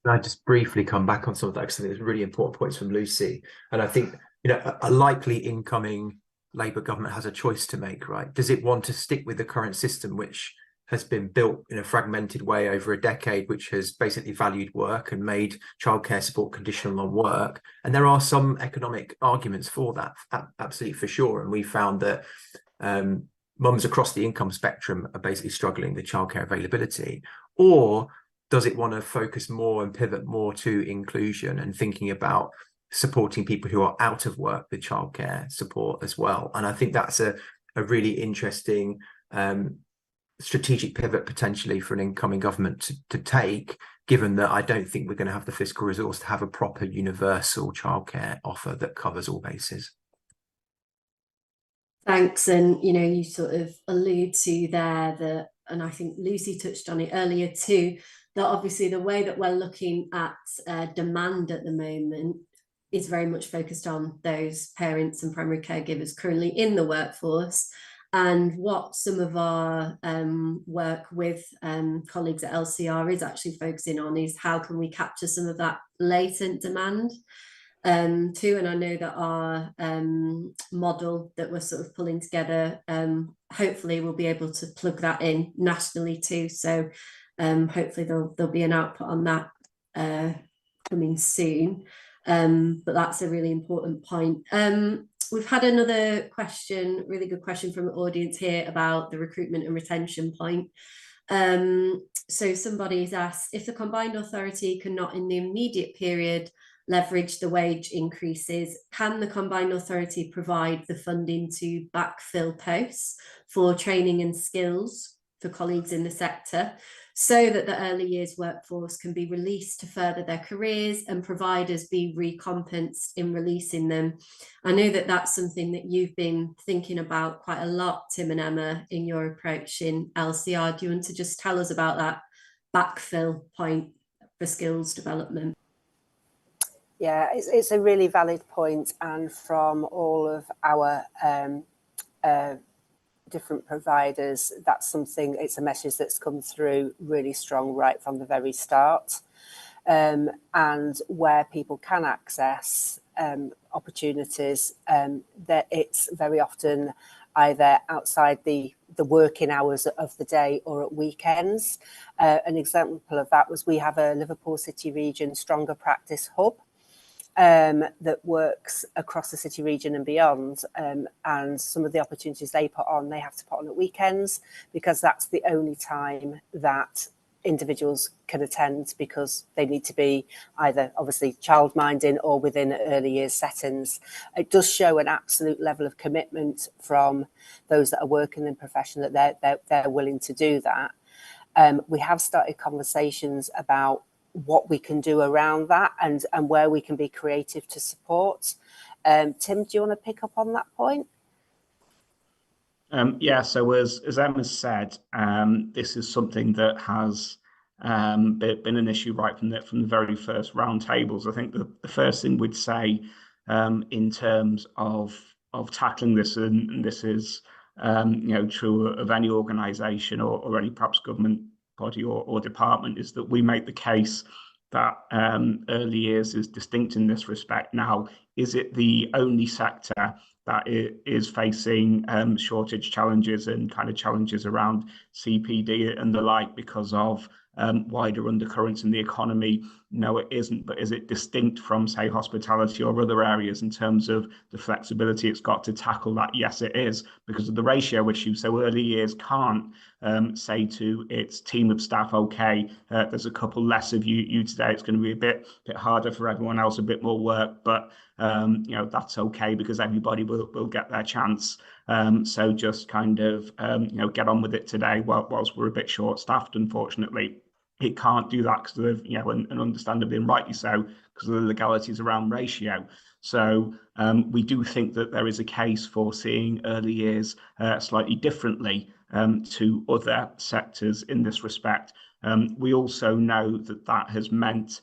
Can I just briefly come back on some of that, because I think there's really important points from Lucy. And I think, a likely incoming Labour government has a choice to make, right? Does it want to stick with the current system, which has been built in a fragmented way over a decade, which has basically valued work and made childcare support conditional on work? And there are some economic arguments for that, absolutely, for sure. And we found that mums across the income spectrum are basically struggling with childcare availability. Or does it want to focus more and pivot more to inclusion and thinking about supporting people who are out of work with childcare support as well? And I think that's a really interesting strategic pivot potentially for an incoming government to take, given that I don't think we're going to have the fiscal resource to have a proper universal childcare offer that covers all bases. Thanks. And, you sort of allude to there that, and I think Lucy touched on it earlier too, that obviously the way that we're looking at demand at the moment is very much focused on those parents and primary caregivers currently in the workforce. And what some of our work with colleagues at LCR is actually focusing on is how can we capture some of that latent demand too. And I know that our model that we're sort of pulling together, hopefully we'll be able to plug that in nationally too. So hopefully there'll be an output on that coming soon. But that's a really important point. We've had another question, really good question from the audience here about the recruitment and retention point. So somebody's asked, if the combined authority cannot in the immediate period leverage the wage increases, can the combined authority provide the funding to backfill posts for training and skills for colleagues in the sector, so that the early years workforce can be released to further their careers and providers be recompensed in releasing them? I know that that's something that you've been thinking about quite a lot, Tim and Emma, in your approach in LCR. Do you want to just tell us about that backfill point for skills development? Yeah, it's a really valid point, and from all of our different providers, that's something, it's a message that's come through really strong right from the very start. And where people can access opportunities, that it's very often either outside the working hours of the day or at weekends. An example of that was we have a Liverpool City Region Stronger Practice Hub that works across the city region and beyond, and some of the opportunities they have to put on at weekends, because that's the only time that individuals can attend, because they need to be either obviously childminding or within early years settings. It does show an absolute level of commitment from those that are working in the profession, that they're willing to do that. We have started conversations about what we can do around that and where we can be creative to support. Tim, do you want to pick up on that point? Yeah, so as Emma said, this is something that has been an issue right from the very first roundtables. I think the first thing we'd say in terms of tackling this, and this is true of any organisation or any perhaps government body or department, is that we make the case that early years is distinct in this respect. Now, is it the only sector that is facing shortage challenges and kind of challenges around CPD and the like because of wider undercurrents in the economy? No, it isn't. But is it distinct from, say, hospitality or other areas in terms of the flexibility it's got to tackle that? Yes, it is, because of the ratio issue. So early years can't say to its team of staff, okay, there's a couple less of you today, it's going to be a bit harder for everyone else, a bit more work, but that's okay because everybody will get their chance. So just kind of get on with it today whilst we're a bit short-staffed, unfortunately. It can't do that because of, and understandably and rightly so, because of the legalities around ratio. So we do think that there is a case for seeing early years slightly differently to other sectors in this respect. We also know that has meant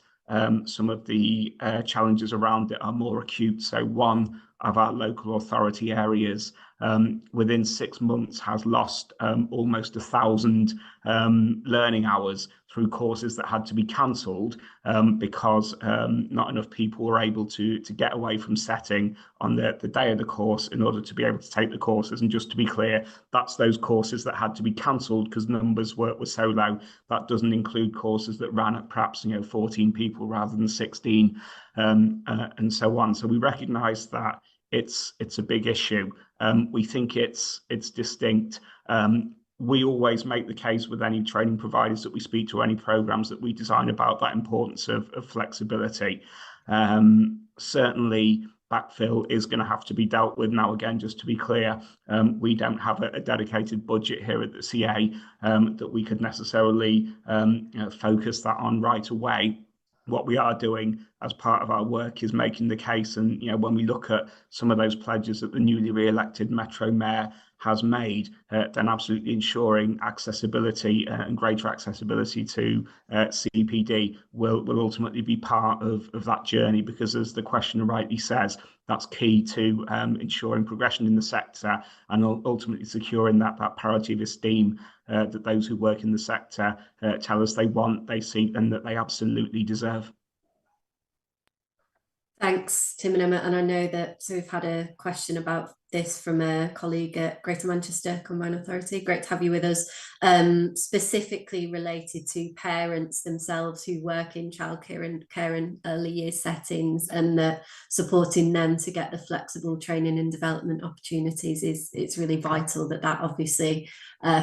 some of the challenges around it are more acute. So one of our local authority areas within 6 months has lost almost 1,000 learning hours through courses that had to be cancelled because not enough people were able to get away from setting on the day of the course in order to be able to take the courses. And just to be clear, that's those courses that had to be cancelled because numbers were so low. That doesn't include courses that ran at perhaps 14 people rather than 16 and so on. So we recognise that it's a big issue. We think it's distinct. We always make the case with any training providers that we speak to, any programs that we design, about that importance of flexibility. Certainly backfill is going to have to be dealt with. Now, again, just to be clear, we don't have a dedicated budget here at the CA that we could necessarily focus that on right away. What we are doing as part of our work is making the case, and when we look at some of those pledges that the newly re-elected Metro Mayor has made, then absolutely ensuring accessibility and greater accessibility to CPD will ultimately be part of that journey, because as the questioner rightly says, that's key to ensuring progression in the sector and ultimately securing that parity of esteem that those who work in the sector tell us they want, they seek, and that they absolutely deserve. Thanks, Tim and Emma. And I know that, so we've had a question about this from a colleague at Greater Manchester Combined Authority. Great to have you with us, specifically related to parents themselves who work in childcare and care and early years settings, and that supporting them to get the flexible training and development opportunities it's really vital that obviously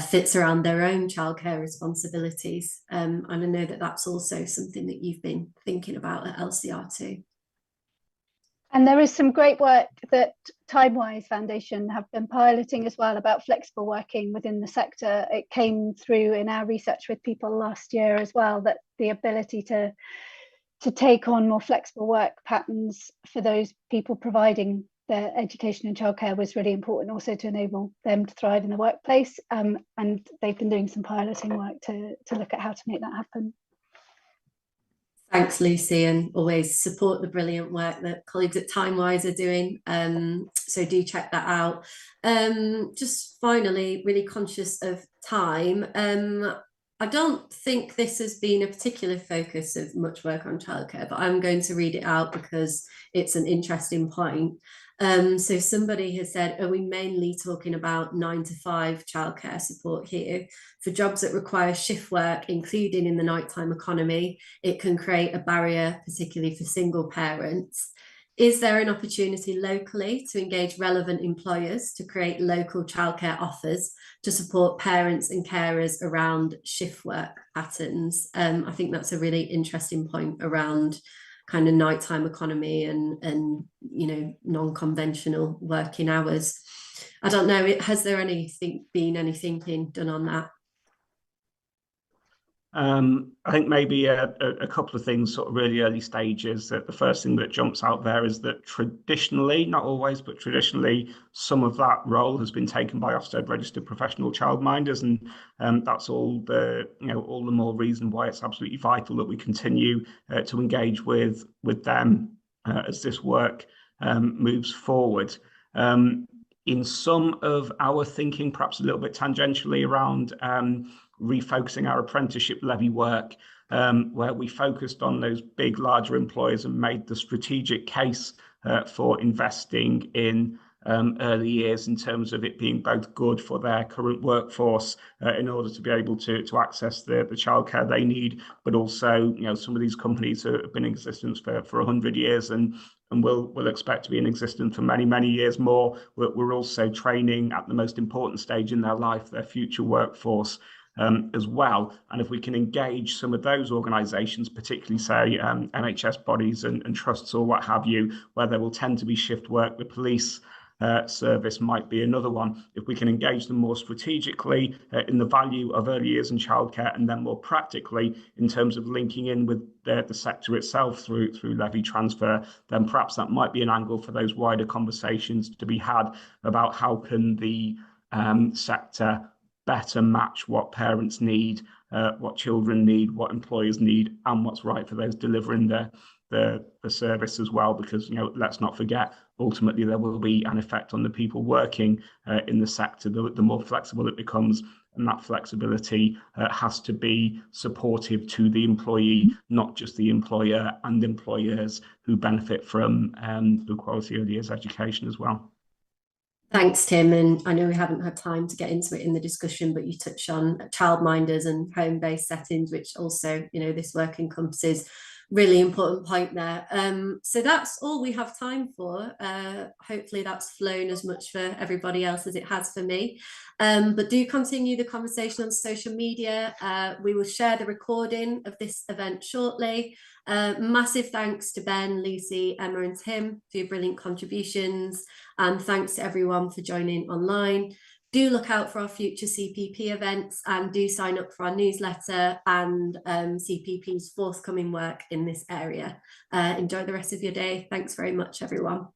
fits around their own childcare responsibilities. And I know that that's also something that you've been thinking about at LCR too. And there is some great work that Timewise Foundation have been piloting as well about flexible working within the sector. It came through in our research with people last year as well, that the ability to take on more flexible work patterns for those people providing their education and childcare was really important, also to enable them to thrive in the workplace. And they've been doing some piloting work to look at how to make that happen. Thanks, Lucy, and always support the brilliant work that colleagues at Timewise are doing. So do check that out. Just finally, really conscious of time. I don't think this has been a particular focus of much work on childcare, but I'm going to read it out because it's an interesting point. So somebody has said, are we mainly talking about 9 to 5 childcare support here? For jobs that require shift work, including in the nighttime economy, it can create a barrier, particularly for single parents. Is there an opportunity locally to engage relevant employers to create local childcare offers to support parents and carers around shift work patterns? I think that's a really interesting point around kind of nighttime economy and non-conventional working hours. I don't know, has there been any thinking done on that? I think maybe a couple of things, sort of really early stages. That the first thing that jumps out there is that traditionally, not always, but traditionally, some of that role has been taken by Ofsted registered professional childminders, and that's all the more reason why it's absolutely vital that we continue to engage with them as this work moves forward. In some of our thinking, perhaps a little bit tangentially around refocusing our apprenticeship levy work, where we focused on those big, larger employers and made the strategic case for investing in early years in terms of it being both good for their current workforce in order to be able to access the childcare they need, but also some of these companies have been in existence for 100 years and will expect to be in existence for many, many years more. We're also training at the most important stage in their life, their future workforce as well. And if we can engage some of those organisations, particularly say NHS bodies and trusts or what have you, where there will tend to be shift work, the police service might be another one. If we can engage them more strategically in the value of early years and childcare, and then more practically in terms of linking in with the sector itself through levy transfer, then perhaps that might be an angle for those wider conversations to be had about how can the sector better match what parents need, what children need, what employers need, and what's right for those delivering the service as well. Because let's not forget, ultimately there will be an effect on the people working in the sector. The more flexible it becomes, and that flexibility has to be supportive to the employee, not just the employer and employers who benefit from the quality early years education as well. Thanks, Tim. And I know we haven't had time to get into it in the discussion, but you touched on childminders and home-based settings, which also, this work encompasses. really important point there. So that's all we have time for. Hopefully that's flown as much for everybody else as it has for me. But do continue the conversation on social media. We will share the recording of this event shortly. Massive thanks to Ben, Lucy, Emma and Tim for your brilliant contributions, and thanks to everyone for joining online. Do look out for our future CPP events, and do sign up for our newsletter and CPP's forthcoming work in this area. Enjoy the rest of your day. Thanks very much, everyone.